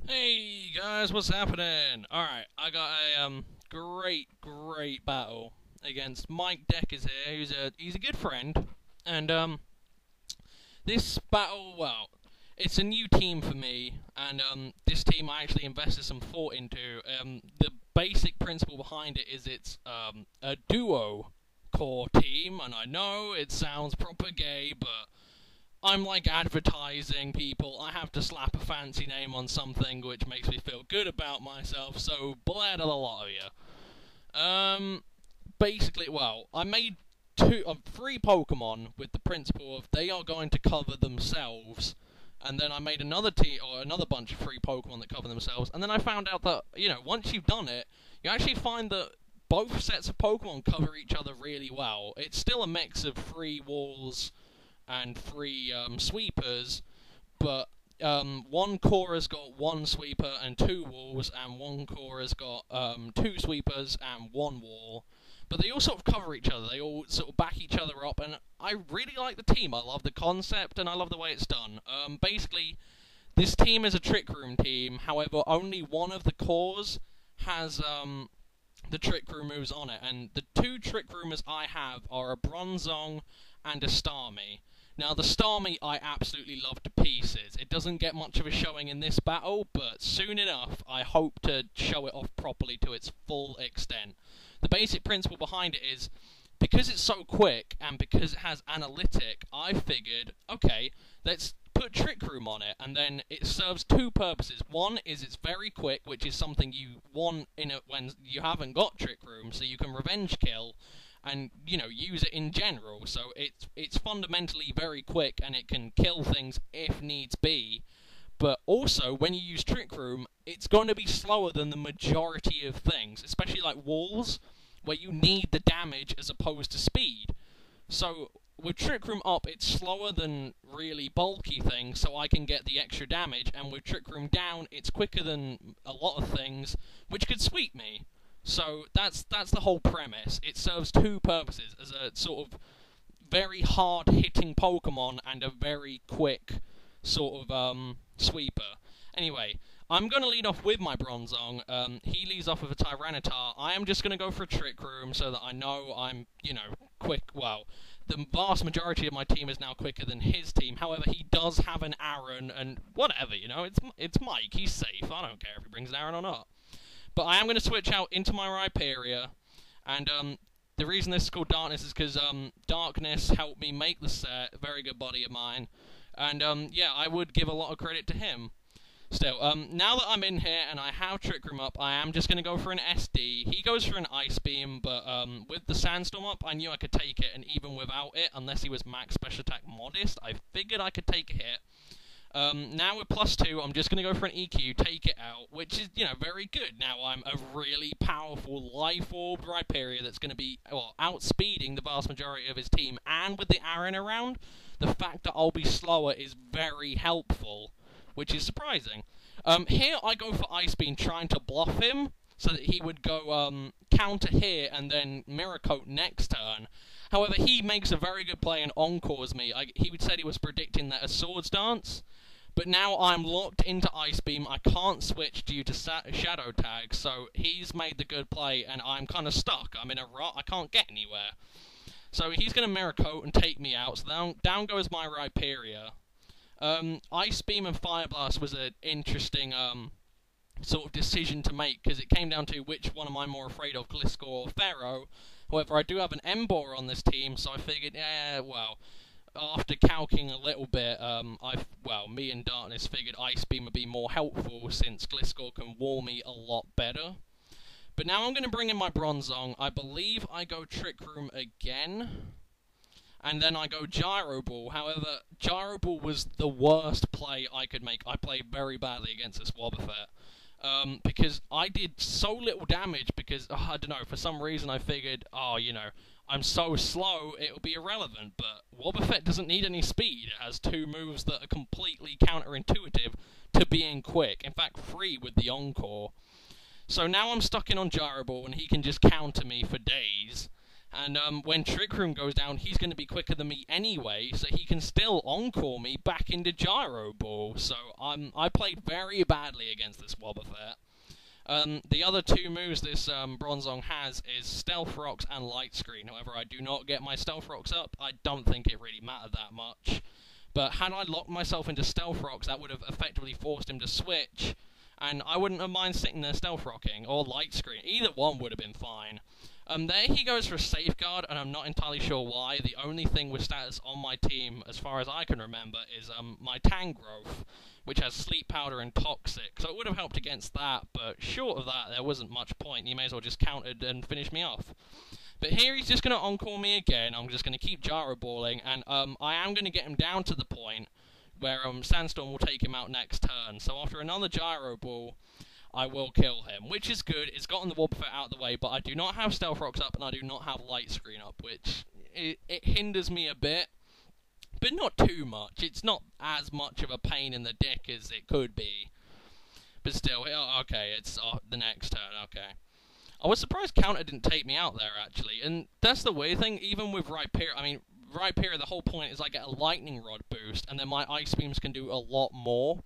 Hey guys, what's happening? Alright, I got a great battle against Mike Decishere. He's a good friend. And this battle, well, it's a new team for me, and this team I actually invested some thought into. The basic principle behind it is it's a duo core team, and I know it sounds proper gay, but I'm like advertising people. I have to slap a fancy name on something which makes me feel good about myself, so blare to the lot of you. Basically, well, I made three Pokemon with the principle of they are going to cover themselves, and then I made another bunch of free Pokemon that cover themselves, and then I found out that, once you've done it, you actually find that both sets of Pokemon cover each other really well. It's still a mix of free walls and three sweepers, but one core has got one sweeper and two walls, and one core has got two sweepers and one wall. But they all sort of cover each other. They all sort of back each other up, and I really like the team. I love the concept, and I love the way it's done. Basically, this team is a Trick Room team. However, only one of the cores has the Trick Room moves on it, and the two Trick Roomers I have are a Bronzong and a Starmie. Now, the Starmie I absolutely love to pieces. It doesn't get much of a showing in this battle, but soon enough I hope to show it off properly to its full extent. The basic principle behind it is, because it's so quick and because it has analytic, I figured, okay, let's put Trick Room on it, and then it serves two purposes. One is it's very quick, which is something you want in it when you haven't got Trick Room, so you can revenge kill and use it in general. So it's fundamentally very quick, and it can kill things if needs be. But also, when you use Trick Room, it's going to be slower than the majority of things, especially like walls, where you need the damage as opposed to speed. So with Trick Room up, it's slower than really bulky things, so I can get the extra damage, and with Trick Room down, it's quicker than a lot of things, which could sweep me. So that's the whole premise. It serves two purposes, as a sort of very hard-hitting Pokemon and a very quick sort of sweeper. Anyway, I'm going to lead off with my Bronzong. He leads off with a Tyranitar. I am just going to go for a Trick Room so that I know I'm, quick. Well, the vast majority of my team is now quicker than his team. However, he does have an Aaron, and whatever, it's Mike. He's safe. I don't care if he brings an Aaron or not. But I am going to switch out into my Rhyperior, and the reason this is called Darkness is because Darkness helped me make the set, a very good buddy of mine, and yeah, I would give a lot of credit to him. Still, now that I'm in here and I have Trick Room up, I am just going to go for an SD. He goes for an Ice Beam, but with the Sandstorm up, I knew I could take it, and even without it, unless he was max special attack modest, I figured I could take a hit. Now with +2, I'm just going to go for an EQ, take it out, which is, very good. Now I'm a really powerful Life Orb Rhyperior that's going to be, well, outspeeding the vast majority of his team, and with the Aaron around, the fact that I'll be slower is very helpful, which is surprising. Here I go for Ice Beam, trying to bluff him, so that he would go counter here and then Mirror Coat next turn. However, he makes a very good play and encores me. He said he was predicting that a Swords Dance, but now I'm locked into Ice Beam. I can't switch due to Shadow Tag, so he's made the good play, and I'm kind of stuck. I'm in a rut. I can't get anywhere. So he's going to Mirror Coat and take me out, so down goes my Rhyperior. Ice Beam and Fire Blast was an interesting sort of decision to make, because it came down to which one am I more afraid of, Gliscor or Pharaoh. However, I do have an Emboar on this team, so I figured, well, after calculating a little bit, me and Darkness figured Ice Beam would be more helpful, since Gliscor can wall me a lot better. But now I'm going to bring in my Bronzong. I believe I go Trick Room again, and then I go Gyro Ball. However, Gyro Ball was the worst play I could make. I played very badly against this Wobbuffet. Because I did so little damage because, I don't know, for some reason I figured, I'm so slow, it'll be irrelevant, but Wobbuffet doesn't need any speed. It has two moves that are completely counterintuitive to being quick. In fact, 3 with the Encore. So now I'm stuck in on Gyro Ball, and he can just counter me for days. And when Trick Room goes down, he's going to be quicker than me anyway, so he can still encore me back into Gyro Ball. So I played very badly against this Wobbuffet. The other two moves this Bronzong has is Stealth Rocks and Light Screen. However, I do not get my Stealth Rocks up. I don't think it really mattered that much. But had I locked myself into Stealth Rocks, that would have effectively forced him to switch, and I wouldn't have mind sitting there Stealth Rocking, or Light Screen. Either one would have been fine. There he goes for a Safeguard, and I'm not entirely sure why. The only thing with status on my team, as far as I can remember, is my Tangrowth, which has Sleep Powder and Toxic, so it would have helped against that, but short of that, there wasn't much point. He may as well just countered and finish me off. But here he's just going to encore me again. I'm just going to keep Gyro Balling, and I am going to get him down to the point where Sandstorm will take him out next turn. So after another Gyro Ball, I will kill him, which is good. It's gotten the Wobbuffet out of the way, but I do not have Stealth Rocks up, and I do not have Light Screen up, which it hinders me a bit, but not too much. It's not as much of a pain in the dick as it could be. But still, okay, it's the next turn, okay. I was surprised Counter didn't take me out there, actually, and that's the weird thing, even with Rhyperior. I mean, Rhyperior, the whole point is I get a Lightning Rod boost, and then my Ice Beams can do a lot more.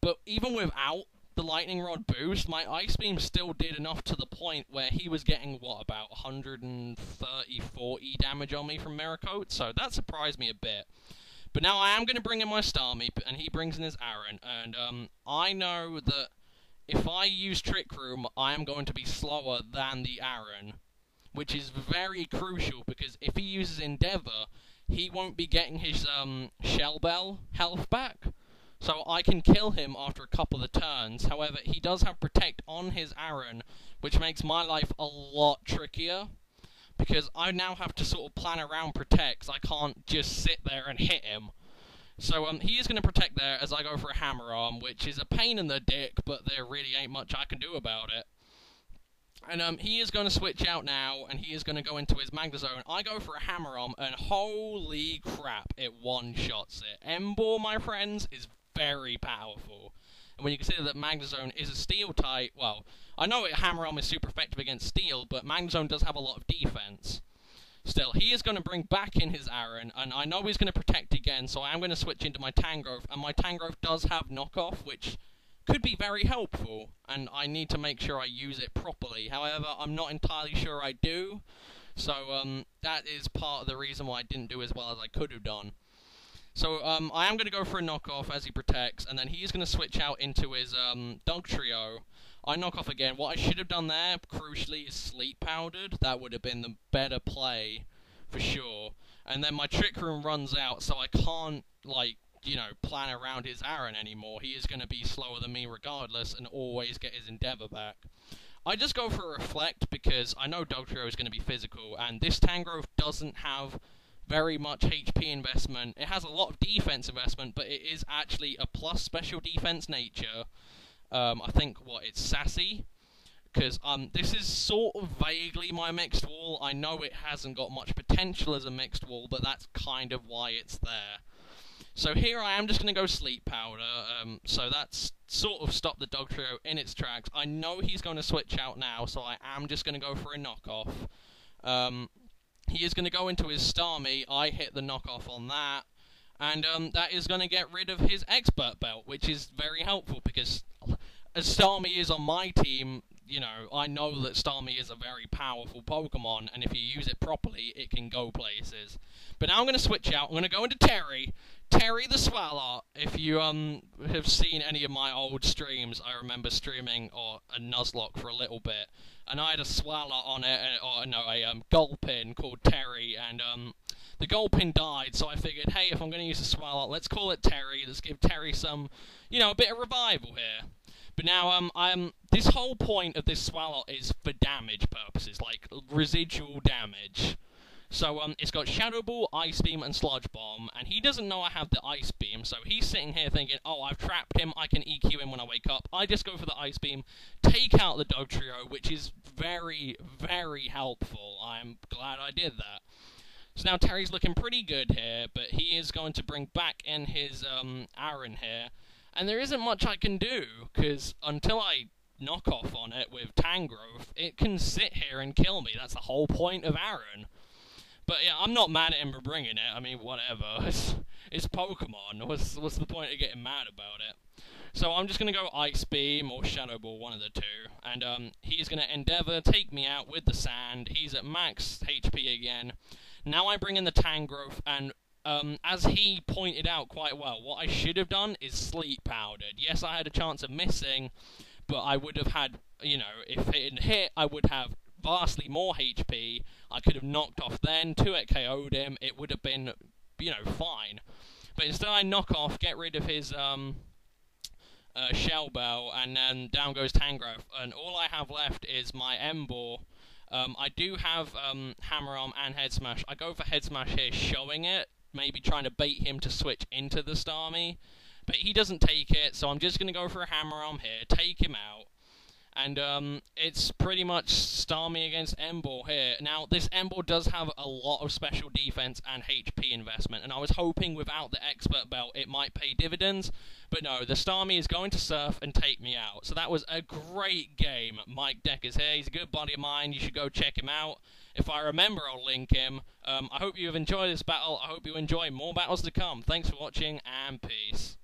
But even without the Lightning Rod boost, my Ice Beam still did enough to the point where he was getting, what, about 130-40 damage on me from Miracote, so that surprised me a bit. But now I am going to bring in my Starmie, and he brings in his Aaron, and I know that if I use Trick Room, I am going to be slower than the Aaron, which is very crucial, because if he uses Endeavour, he won't be getting his Shell Bell health back. So I can kill him after a couple of turns. However, he does have Protect on his Aaron, which makes my life a lot trickier, because I now have to sort of plan around Protects. I can't just sit there and hit him. So he is going to Protect there as I go for a Hammer Arm, which is a pain in the dick, but there really ain't much I can do about it. And he is going to switch out now, and he is going to go into his Magnezone. I go for a Hammer Arm, and holy crap, it one-shots it. Emboar, my friends, is very powerful. And when you consider that Magnezone is a Steel type, well, I know Hammer Arm is super effective against Steel, but Magnezone does have a lot of defense. Still, he is going to bring back in his Aaron, and I know he's going to Protect again, so I am going to switch into my Tangrowth, and my Tangrowth does have Knockoff, which could be very helpful, and I need to make sure I use it properly. However, I'm not entirely sure I do, so that is part of the reason why I didn't do as well as I could have done. So I am going to go for a Knockoff as he Protects, and then he's going to switch out into his Dugtrio. I knock off again. What I should have done there, crucially, is Sleep Powdered. That would have been the better play, for sure. And then my Trick Room runs out, so I can't, like, you know, plan around his Aaron anymore. He is going to be slower than me regardless, and always get his Endeavour back. I just go for a Reflect, because I know Dugtrio is going to be physical, and this Tangrowth doesn't have very much HP investment. It has a lot of defense investment, but it is actually a plus special defense nature. I think, it's Sassy? Because this is sort of vaguely my Mixed Wall. I know it hasn't got much potential as a Mixed Wall, but that's kind of why it's there. So here I am just going to go Sleep Powder, so that's sort of stopped the Dugtrio in its tracks. I know he's going to switch out now, so I am just going to go for a Knockoff. He is going to go into his Starmie. I hit the Knockoff on that, and that is going to get rid of his Expert Belt, which is very helpful, because as Starmie is on my team, you know, I know that Starmie is a very powerful Pokemon, and if you use it properly, it can go places. But now I'm going to switch out. I'm going to go into Terry. Terry the Swalot. If you have seen any of my old streams, I remember streaming a Nuzlocke for a little bit, and I had a Swalot on it, a Gulpin called Terry, and the Gulpin died, so I figured, hey, if I'm going to use a Swalot, let's call it Terry. Let's give Terry some, you know, a bit of revival here. But now, this whole point of this Swalot is for damage purposes, like residual damage. So, it's got Shadow Ball, Ice Beam, and Sludge Bomb, and he doesn't know I have the Ice Beam, so he's sitting here thinking, oh, I've trapped him, I can EQ him when I wake up. I just go for the Ice Beam, take out the Dugtrio, which is very, very helpful. I'm glad I did that. So now Terry's looking pretty good here, but he is going to bring back in his Aaron here. And there isn't much I can do, because until I knockoff on it with Tangrowth, it can sit here and kill me. That's the whole point of Aaron. But yeah, I'm not mad at him for bringing it. I mean, whatever. It's Pokemon. What's the point of getting mad about it? So I'm just going to go Ice Beam or Shadow Ball, one of the two. And he's going to endeavour take me out with the sand. He's at max HP again. Now I bring in the Tangrowth, and as he pointed out quite well, what I should have done is Sleep Powdered. Yes, I had a chance of missing, but I would have had, you know, if it had hit, I would have vastly more HP. I could have knocked off then, 2-hit KO'd him. It would have been, you know, fine. But instead I knock off, get rid of his Shell Bell, and then down goes Tangrowth. And all I have left is my Emboar. I do have Hammer Arm and Head Smash. I go for Head Smash here, showing it, maybe trying to bait him to switch into the Starmie. But he doesn't take it, so I'm just going to go for a Hammer Arm here, take him out. And it's pretty much Starmie against Emboar here. Now, this Emboar does have a lot of special defense and HP investment, and I was hoping without the Expert Belt it might pay dividends, but no, the Starmie is going to surf and take me out. So that was a great game. mikedecishere, he's a good buddy of mine, you should go check him out. If I remember, I'll link him. I hope you have enjoyed this battle. I hope you enjoy more battles to come. Thanks for watching, and peace.